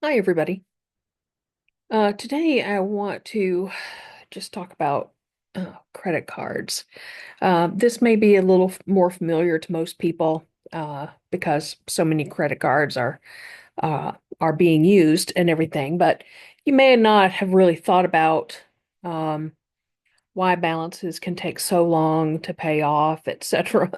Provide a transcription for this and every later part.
Hi, everybody. Today I want to just talk about credit cards. This may be a little more familiar to most people because so many credit cards uh, are being used and everything, but you may not have really thought about um, why balances can take so long to pay off, etc.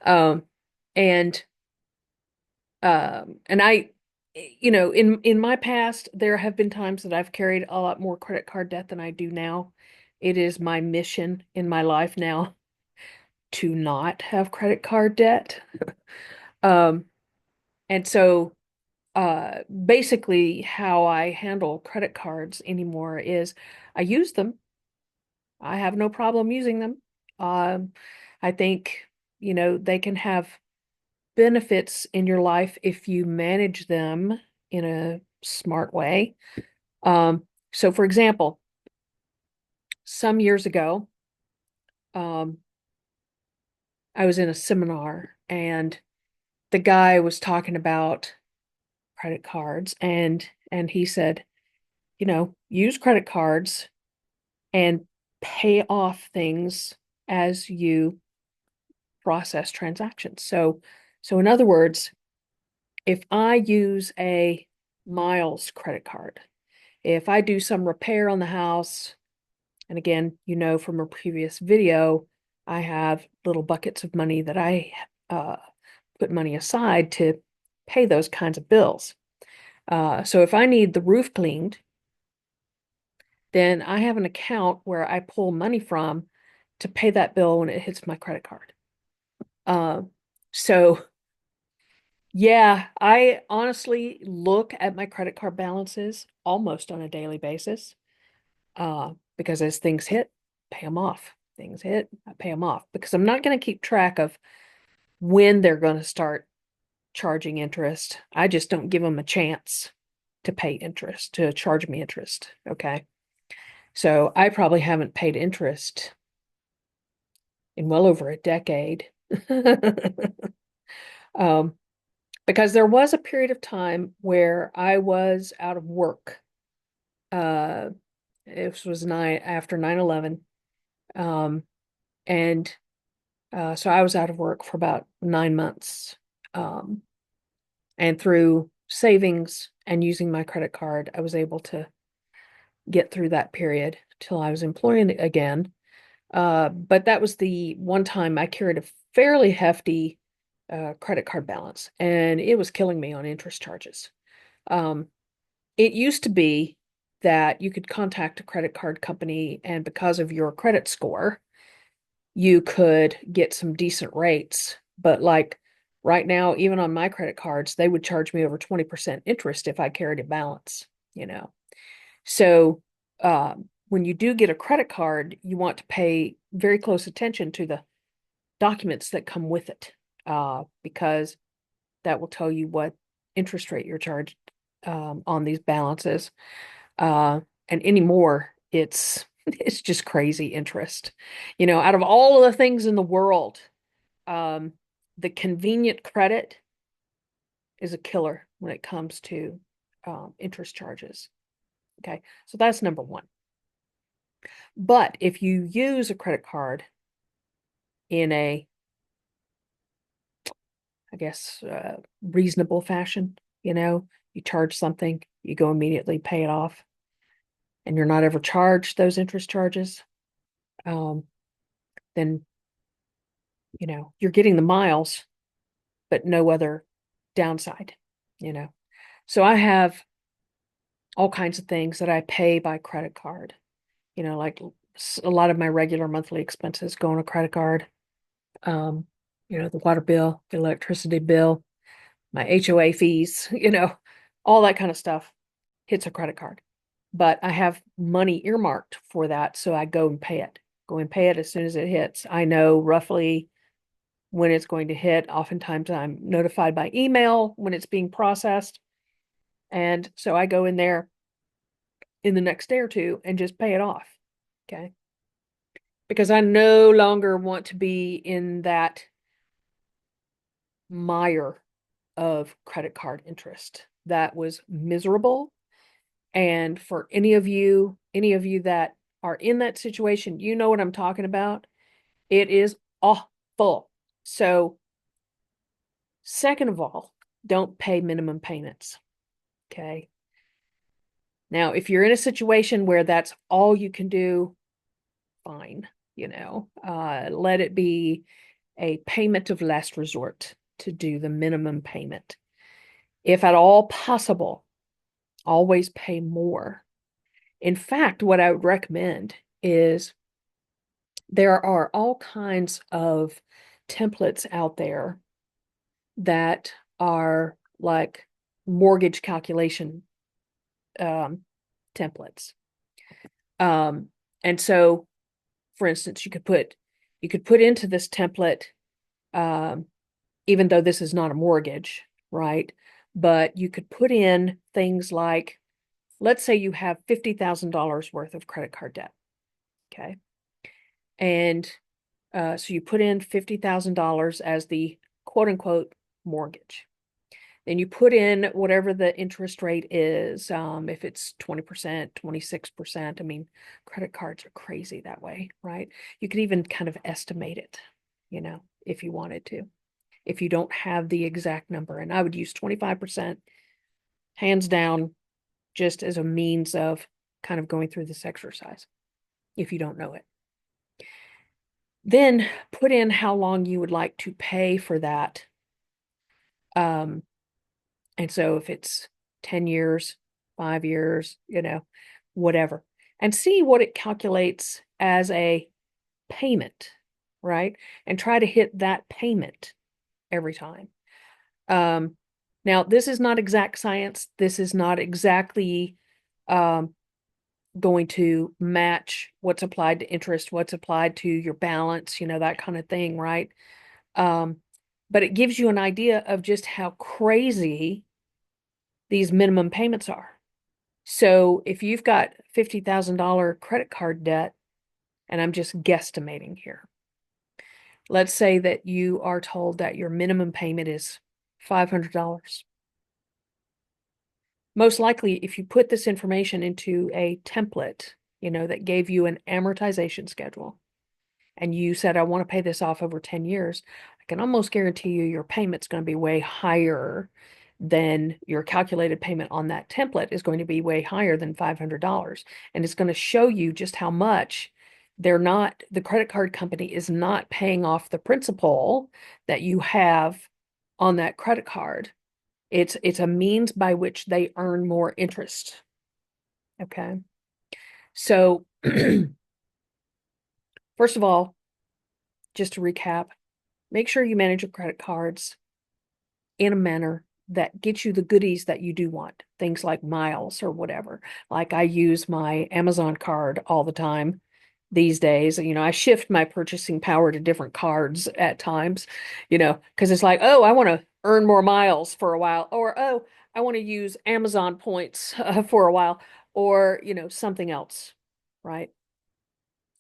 Um, and and in my past, there have been times that I've carried a lot more credit card debt than I do now. It is my mission in my life now to not have credit card debt. Um, and so basically how I handle credit cards anymore is I use them. I have no problem using them. Um, I think, they can have benefits in your life if you manage them in a smart way. So for example, some years ago, um, I was in a seminar and the guy was talking about credit cards and he said, use credit cards and pay off things as you process transactions. So in other words, if I use a miles credit card, if I do some repair on the house, and again, from a previous video, I have little buckets of money that I uh, put money aside to pay those kinds of bills. So if I need the roof cleaned, then I have an account where I pull money from to pay that bill when it hits my credit card. Uh, so yeah, I honestly look at my credit card balances almost on a daily basis. Because as things hit, pay them off. Things hit, I pay them off because I'm not going to keep track of when they're going to start charging interest. I just don't give them a chance to pay interest, to charge me interest. Okay. So I probably haven't paid interest in well over a decade. Um, because there was a period of time where I was out of work. Uh, it was after 9/11. Um, and So I was out of work for about 9 months. Um, and through savings and using my credit card, I was able to get through that period till I was employed again. But that was the one time I carried a fairly hefty credit card balance, and it was killing me on interest charges. Um, it used to be that you could contact a credit card company, and because of your credit score, you could get some decent rates. But like right now, even on my credit cards, they would charge me over 20% interest if I carried a balance, you know. So when you do get a credit card, you want to pay very close attention to the documents that come with it, because that will tell you what interest rate you're charged on these balances. Uh, and anymore, it's just crazy interest. Out of all of the things in the world, um, the convenient credit is a killer when it comes to interest charges. Okay, so that's number one. But if you use a credit card in a, I guess, reasonable fashion, you charge something, you go immediately pay it off, and you're not ever charged those interest charges, um, then, you're getting the miles, but no other downside, you know. So I have all kinds of things that I pay by credit card. Like a lot of my regular monthly expenses go on a credit card. Um, the water bill, the electricity bill, my HOA fees, all that kind of stuff hits a credit card. But I have money earmarked for that, so I go and pay it. Go and pay it as soon as it hits. I know roughly when it's going to hit. Oftentimes I'm notified by email when it's being processed. And so I go in there in the next day or two and just pay it off. Okay. Because I no longer want to be in that mire of credit card interest. that was miserable. And for any of you that are in that situation, you know what I'm talking about. It is awful. So, second of all, don't pay minimum payments. Okay. Now, if you're in a situation where that's all you can do, fine, let it be a payment of last resort to do the minimum payment. If at all possible, always pay more. In fact, what I would recommend is there are all kinds of templates out there that are like mortgage calculation templates. Um, and so, for instance, you could put into this template, um, even though this is not a mortgage, right? But you could put in things like, let's say you have $50,000 worth of credit card debt. Okay. And so you put in $50,000 as the quote unquote mortgage. Then you put in whatever the interest rate is. If it's 20%, 26%, I mean, credit cards are crazy that way, right? You could even kind of estimate it, if you wanted to, if you don't have the exact number. And I would use 25%, hands down, just as a means of kind of going through this exercise, if you don't know it. Then put in how long you would like to pay for that. And so if it's 10 years, 5 years, whatever, and see what it calculates as a payment, right? And try to hit that payment every time. Now, this is not exact science. This is not exactly um, going to match what's applied to interest, what's applied to your balance, that kind of thing, right? Um, but it gives you an idea of just how crazy these minimum payments are. So if you've got $50,000 credit card debt, and I'm just guesstimating here, let's say that you are told that your minimum payment is $500. Most likely, if you put this information into a template, that gave you an amortization schedule, and you said, I want to pay this off over 10 years, I can almost guarantee you your payment's going to be way higher than your calculated payment on that template is going to be way higher than $500. And it's going to show you just how much the credit card company is not paying off the principal that you have on that credit card. It's a means by which they earn more interest. Okay. So, first of all, just to recap, make sure you manage your credit cards in a manner that gets you the goodies that you do want, things like miles or whatever. Like I use my Amazon card all the time these days. I shift my purchasing power to different cards at times, because it's like, oh, I want to earn more miles for a while, or oh, I want to use Amazon points for a while, or, something else, right?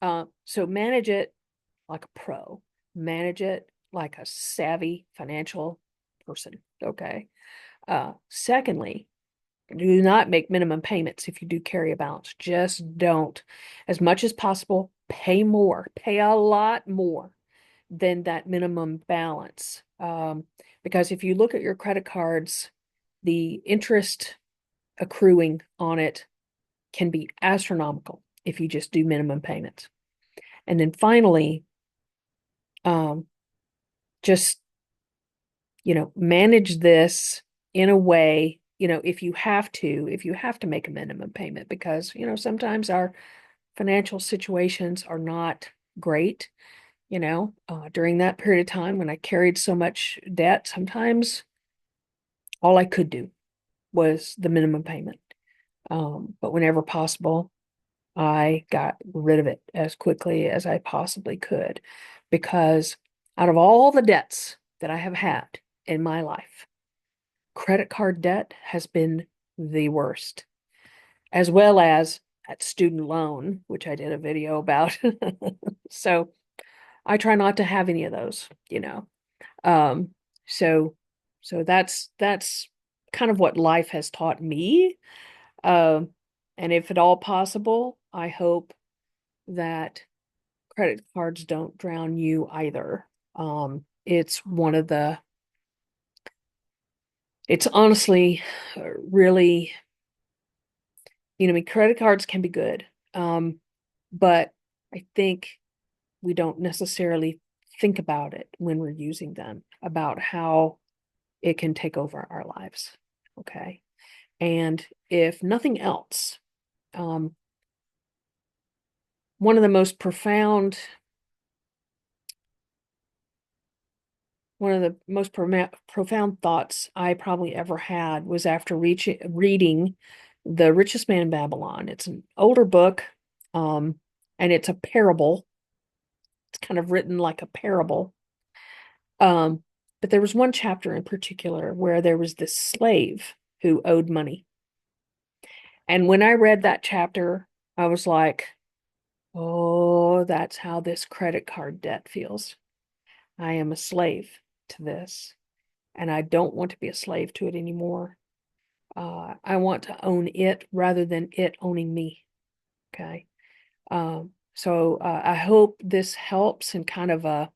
So manage it like a pro, manage it like a savvy financial person. Okay. Secondly, do not make minimum payments if you do carry a balance. Just don't. As much as possible, pay more, pay a lot more than that minimum balance. Because if you look at your credit cards, the interest accruing on it can be astronomical if you just do minimum payments. And then finally, just manage this in a way, if you have to make a minimum payment, because, sometimes our financial situations are not great. During that period of time when I carried so much debt, sometimes all I could do was the minimum payment. But whenever possible, I got rid of it as quickly as I possibly could, because out of all the debts that I have had in my life, credit card debt has been the worst, as well as that student loan, which I did a video about. So I try not to have any of those. Um, so so that's kind of what life has taught me. Um, and if at all possible, I hope that credit cards don't drown you either. It's one of the, it's honestly really, I mean, credit cards can be good. But I think we don't necessarily think about it when we're using them, about how it can take over our lives. Okay. And if nothing else, um, one of the most profound, one of the most profound thoughts I probably ever had was after reading The Richest Man in Babylon. It's an older book, um, and it's a parable. It's kind of written like a parable. Um, but there was one chapter in particular where there was this slave who owed money. And when I read that chapter, I was like, oh, that's how this credit card debt feels. I am a slave to this, and I don't want to be a slave to it anymore. I want to own it rather than it owning me. Okay. So I hope this helps in kind of a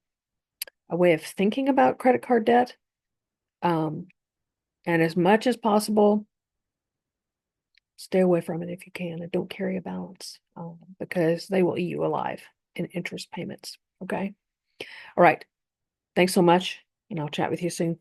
way of thinking about credit card debt. Um, and as much as possible, stay away from it if you can, and don't carry a balance, because they will eat you alive in interest payments. Okay. All right. Thanks so much, and I'll chat with you soon.